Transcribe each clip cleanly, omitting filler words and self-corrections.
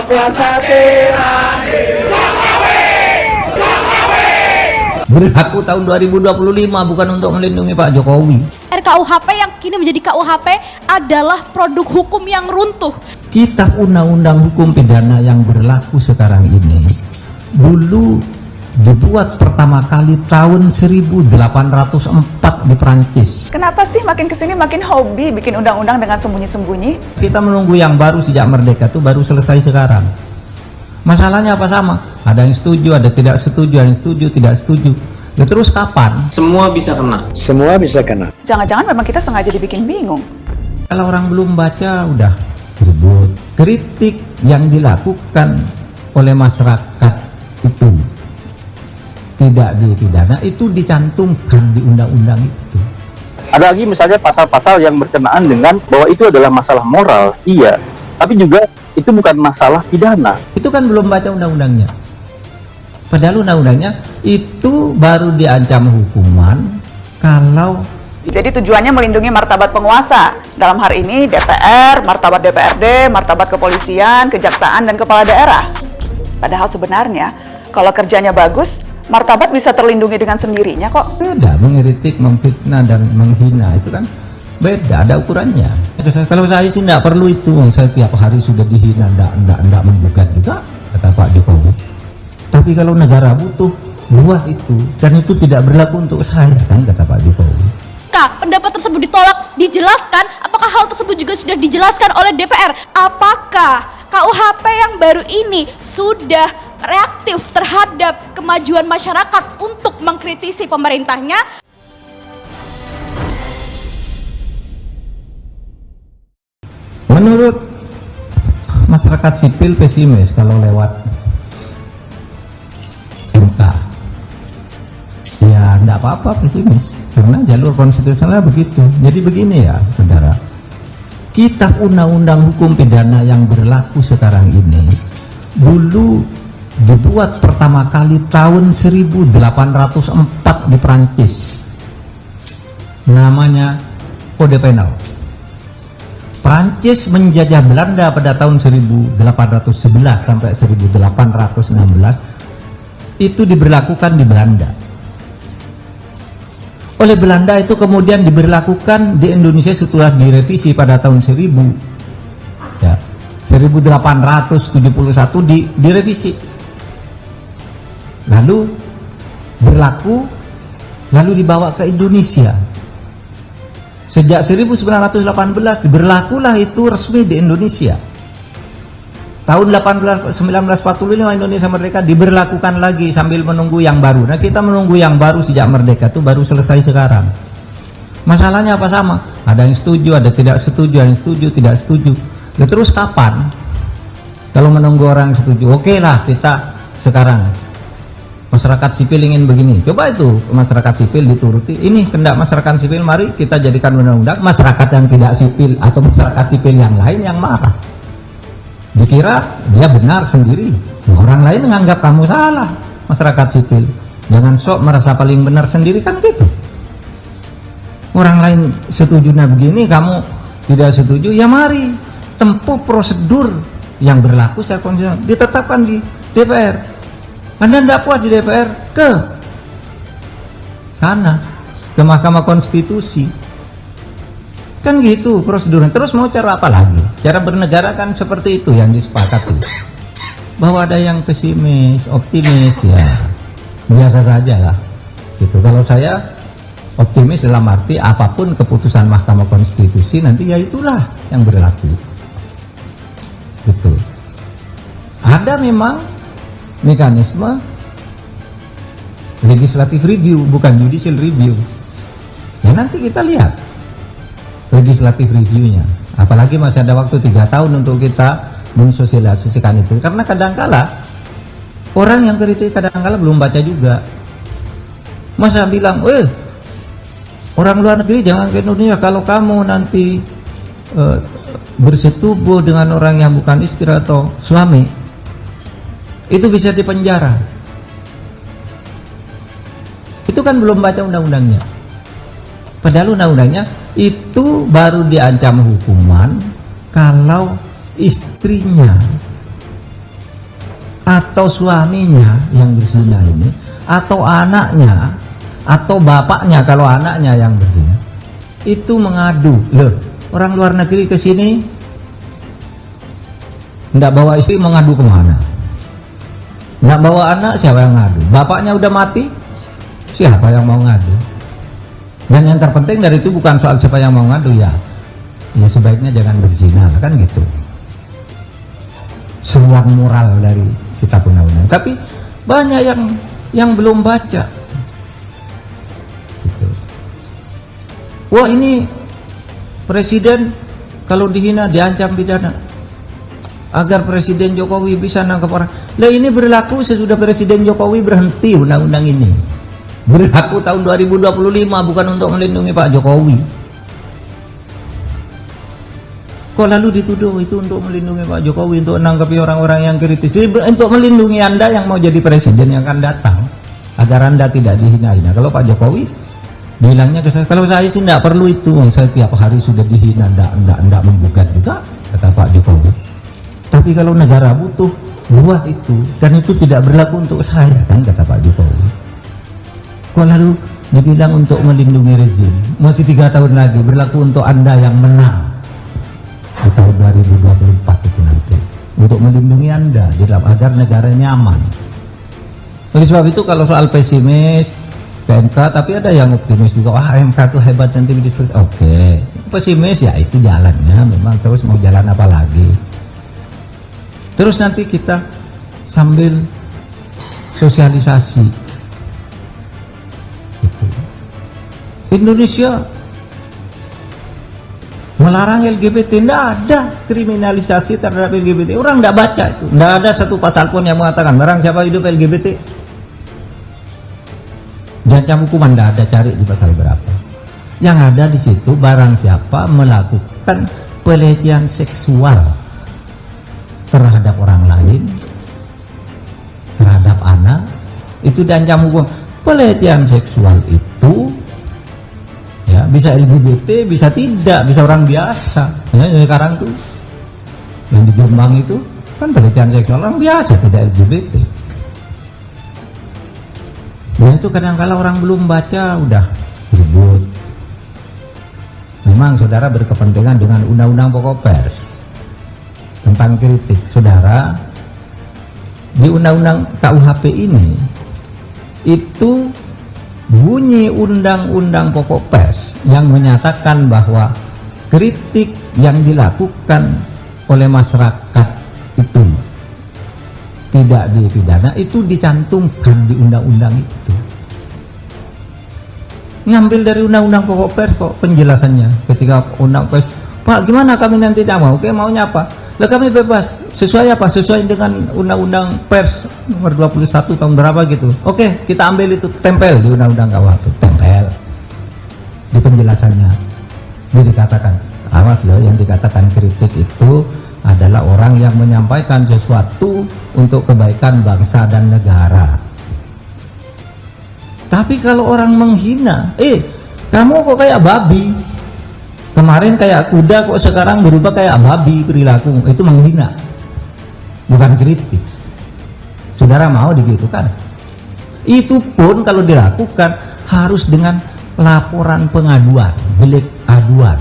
puasa terakhir. Berlaku tahun 2025, bukan untuk melindungi Pak Jokowi. RKUHP yang kini menjadi KUHP adalah produk hukum yang runtuh. Kitab Undang-Undang Hukum Pidana yang berlaku sekarang ini dulu dibuat pertama kali tahun 1804 di Prancis. Kenapa sih makin kesini makin hobi bikin undang-undang dengan sembunyi-sembunyi? Kita menunggu yang baru sejak merdeka itu baru selesai sekarang. Masalahnya apa sama? Ada yang setuju, ada tidak setuju, ada yang setuju, tidak setuju. Ya terus kapan? Semua bisa kena. Semua bisa kena. Jangan-jangan memang kita sengaja dibikin bingung. Kalau orang belum baca udah ribut. Kritik yang dilakukan oleh masyarakat itu tidak dipidana, itu dicantumkan di undang-undang itu. Ada lagi misalnya pasal-pasal yang berkenaan dengan bahwa itu adalah masalah moral, iya. Tapi juga itu bukan masalah pidana. Itu kan belum baca undang-undangnya. Padahal undang-undangnya itu baru diancam hukuman kalau... Jadi tujuannya melindungi martabat penguasa. Dalam hal ini DPR, martabat DPRD, martabat kepolisian, kejaksaan, dan kepala daerah. Padahal sebenarnya kalau kerjanya bagus, martabat bisa terlindungi dengan sendirinya kok. Beda, mengkritik, memfitnah, dan menghina itu kan beda, ada ukurannya. Kalau saya sih tidak perlu itu, saya tiap hari sudah dihina, tidak menggugat juga, kata Pak Jokowi. Tapi kalau negara butuh, buat itu, dan itu tidak berlaku untuk saya, kan, kata Pak Jokowi. Pendapat tersebut ditolak, dijelaskan, apakah hal tersebut juga sudah dijelaskan oleh DPR? Apakah KUHP yang baru ini sudah reaktif terhadap kemajuan masyarakat untuk mengkritisi pemerintahnya? Menurut masyarakat sipil pesimis kalau lewat MK. Ya enggak apa-apa pesimis, karena jalur konstitusional begitu. Jadi begini ya saudara, Kitab Undang-Undang Hukum Pidana yang berlaku sekarang ini dulu dibuat pertama kali tahun 1804 di Prancis. Namanya Kode Penal. Prancis menjajah Belanda pada tahun 1811 sampai 1816. Itu diberlakukan di Belanda. Oleh Belanda itu kemudian diberlakukan di Indonesia setelah direvisi pada tahun 1871 direvisi. Lalu berlaku, lalu dibawa ke Indonesia. Sejak 1918 berlakulah itu resmi di Indonesia. Tahun 1945 Indonesia merdeka, diberlakukan lagi sambil menunggu yang baru. Nah, kita menunggu yang baru sejak merdeka itu baru selesai sekarang. Masalahnya apa sama? Ada yang setuju, ada tidak setuju, ada yang setuju, tidak setuju. Ya terus kapan? Kalau menunggu orang setuju, oke lah kita sekarang. Masyarakat sipil ingin begini, coba itu masyarakat sipil dituruti. Ini kehendak masyarakat sipil, mari kita jadikan undang-undang. Masyarakat yang tidak sipil atau masyarakat sipil yang lain yang marah, dikira dia benar sendiri, orang lain menganggap kamu salah. Masyarakat sipil jangan sok merasa paling benar sendiri, kan gitu. Orang lain setujunya begini, kamu tidak setuju, ya mari tempuh prosedur yang berlaku secara konstitusional, ditetapkan di DPR. Anda tidak puas di DPR, ke sana, ke Mahkamah Konstitusi. Kan gitu prosedurnya. Terus mau cara apa lagi? Cara bernegara kan seperti itu yang disepakati. Bahwa ada yang pesimis, optimis, ya biasa saja lah. Gitu. Kalau saya optimis dalam arti apapun keputusan Mahkamah Konstitusi nanti ya itulah yang berlaku. Gitu. Ada memang mekanisme legislative review, bukan judicial review. Ya nanti kita lihat legislative reviewnya, apalagi masih ada waktu 3 tahun untuk kita mensosialisasikan itu, karena kadangkala orang yang kritik kadangkala belum baca juga. Masa bilang, orang luar negeri jangan ke Indonesia kalau kamu nanti bersetubuh dengan orang yang bukan istri atau suami, itu bisa dipenjara. Itu kan belum baca undang-undangnya. Padahal undang-undangnya itu baru diancam hukuman kalau istrinya atau suaminya yang berzina ini, atau anaknya, atau bapaknya kalau anaknya yang berzina, itu mengadu. Loh, orang luar negeri ke sini nggak bawa istri, mengadu kemana? Nggak bawa anak, siapa yang ngadu? Bapaknya udah mati, siapa yang mau ngadu? Dan yang terpenting dari itu bukan soal siapa yang mau ngadu, ya sebaiknya jangan berzina, kan gitu. Seruan moral dari kitab undang-undang. Tapi banyak yang belum baca. Gitu. Wah, ini presiden kalau dihina diancam pidana. Agar Presiden Jokowi bisa nangkap orang. Lah, ini berlaku sesudah Presiden Jokowi berhenti undang-undang ini. Berlaku tahun 2025, bukan untuk melindungi Pak Jokowi. Kok lalu dituduh itu untuk melindungi Pak Jokowi, untuk menanggapi orang-orang yang kritis. Jadi untuk melindungi Anda yang mau jadi presiden yang akan datang, agar Anda tidak dihina-hina. Kalau Pak Jokowi bilangnya ke saya, kalau saya sih tidak perlu itu, saya tiap hari sudah dihina, tidak menggugat juga, kata Pak Jokowi. Tapi kalau negara butuh, buat itu, dan itu tidak berlaku untuk saya, kan, kata Pak Jokowi. Kok lalu dibilang untuk melindungi rezim, masih 3 tahun lagi berlaku untuk Anda yang menang di tahun 2024 itu nanti, untuk melindungi Anda agar negara nyaman. Oleh sebab itu kalau soal pesimis ke MK, tapi ada yang optimis juga, wah MK itu hebat nanti bisa. Oke, pesimis ya itu jalannya, memang terus mau jalan apa lagi. Terus nanti kita sambil sosialisasi gitu. Indonesia melarang LGBT, tidak ada kriminalisasi terhadap LGBT. Orang tidak baca itu, tidak ada satu pasal pun yang mengatakan barang siapa hidup LGBT diancam hukuman, tidak ada. Cari di pasal berapa. Yang ada di situ barang siapa melakukan pelecehan seksual terhadap orang lain, terhadap anak, itu diancam hukum. Pelecehan seksual itu ya bisa LGBT, bisa tidak, bisa orang biasa. Ya, sekarang tuh yang di Jombang itu kan pelecehan seksual orang biasa, tidak LGBT. Ya itu kadang-kala orang belum baca udah ribut. Memang saudara berkepentingan dengan undang-undang pokok pers tentang kritik. Saudara, di undang-undang KUHP ini itu bunyi undang-undang pokok pers yang menyatakan bahwa kritik yang dilakukan oleh masyarakat itu tidak dipidana, itu dicantumkan di undang-undang itu. Ngambil dari undang-undang pokok pers kok penjelasannya. Ketika undang pers, Pak gimana kami nanti tidak mau? Oke, maunya apa? Lah kami bebas, sesuai apa? Sesuai dengan undang-undang pers nomor 21 tahun berapa gitu. Oke, kita ambil itu, tempel di undang-undang KUHP, tempel di penjelasannya. Ini dikatakan, awas loh, yang dikatakan kritik itu adalah orang yang menyampaikan sesuatu untuk kebaikan bangsa dan negara. Tapi kalau orang menghina, kamu kok kayak babi, kemarin kayak kuda kok sekarang berubah kayak babi perilaku, itu menghina, bukan kritik. Saudara mau digitukan? Itu pun kalau dilakukan harus dengan laporan pengaduan, bilik aduan,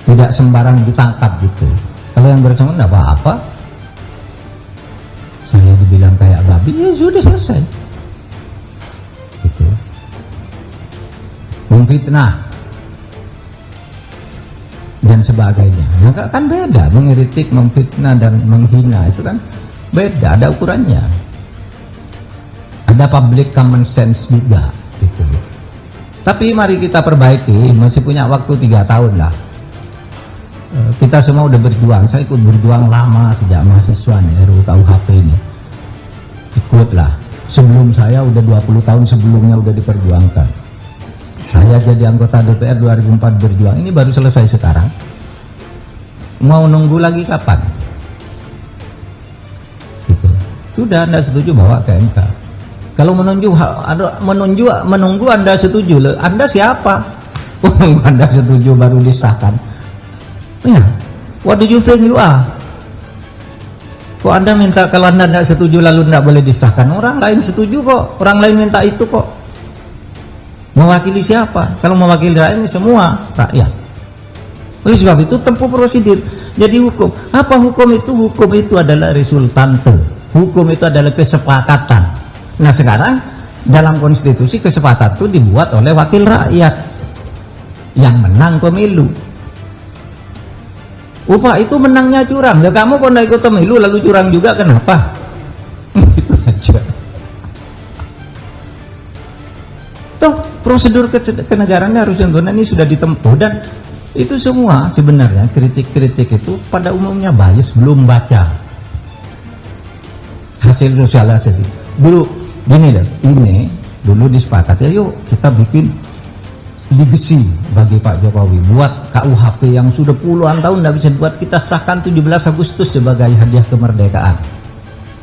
tidak sembarang ditangkap gitu. Kalau yang bersangkutan tidak apa-apa, saya dibilang kayak babi, ya sudah selesai gitu. Memfitnah dan sebagainya, nah, kan beda. Mengkritik, memfitnah dan menghina itu kan beda, ada ukurannya, ada public common sense juga gitu. Tapi mari kita perbaiki, masih punya waktu 3 tahun lah. Kita semua udah berjuang, saya ikut berjuang lama sejak mahasiswa nih, RUU KUHP ini ikutlah. Sebelum saya udah 20 tahun sebelumnya udah diperjuangkan. Saya jadi anggota DPR 2004 berjuang, ini baru selesai sekarang. Mau nunggu lagi kapan? Gitu. Sudah, Anda setuju bawa ke MK. Kalau menunggu Anda setuju, Anda siapa? Anda setuju baru disahkan. Ya, what do you think you are? Kok Anda minta, kalau Anda tidak setuju lalu tidak boleh disahkan? Orang lain setuju kok, orang lain minta itu kok. Mewakili siapa? Kalau mewakili rakyat ini semua rakyat. Oleh sebab itu tempuh prosedur. Jadi hukum, apa hukum itu? Hukum itu adalah resultante. Hukum itu adalah kesepakatan. Nah sekarang dalam konstitusi kesepakatan itu dibuat oleh wakil rakyat yang menang pemilu. Pak itu menangnya curang. Ya kamu kok tidak ikut pemilu lalu curang juga, kenapa? Itu saja. Toh prosedur kenegaraan harus ini sudah ditempuh, dan itu semua sebenarnya kritik-kritik itu pada umumnya bias, belum baca hasil sosialisasi. Dulu gini deh, ini dulu disepakati, yuk kita bikin legacy bagi Pak Jokowi, buat KUHP yang sudah puluhan tahun tidak bisa dibuat, kita sahkan 17 Agustus sebagai hadiah kemerdekaan.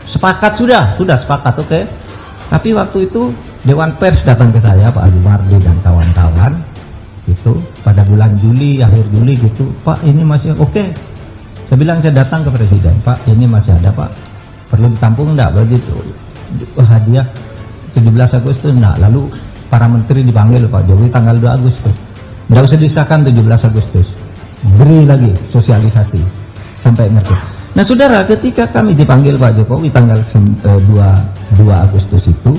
Sepakat, sudah sepakat, oke. Tapi waktu itu Dewan Pers datang ke saya, Pak Azumardi dan kawan-kawan itu pada bulan Juli, akhir Juli gitu, Pak ini masih oke. Saya bilang, saya datang ke Presiden, Pak ini masih ada Pak, perlu ditampung enggak begitu hadiah 17 Agustus enggak. Lalu para menteri dipanggil Pak Jokowi tanggal 2 Agustus, enggak usah disahkan 17 Agustus, beri lagi sosialisasi sampai ngerti. Nah saudara, ketika kami dipanggil Pak Jokowi tanggal 2 Agustus itu,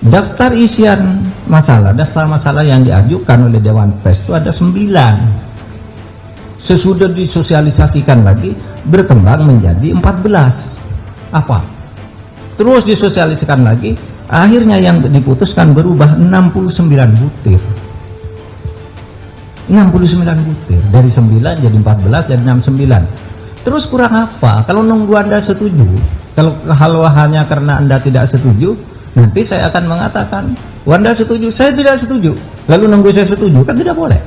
daftar isian daftar masalah yang diajukan oleh Dewan Pers itu ada 9. Sesudah disosialisasikan lagi berkembang menjadi 14. Apa? Terus disosialisasikan lagi, akhirnya yang diputuskan berubah 69 butir. 69 butir, dari 9 jadi 14 jadi 69. Terus kurang apa? Kalau nunggu Anda setuju, kalau hanya karena Anda tidak setuju, nanti saya akan mengatakan, Anda setuju, saya tidak setuju, lalu nunggu saya setuju, kan tidak boleh.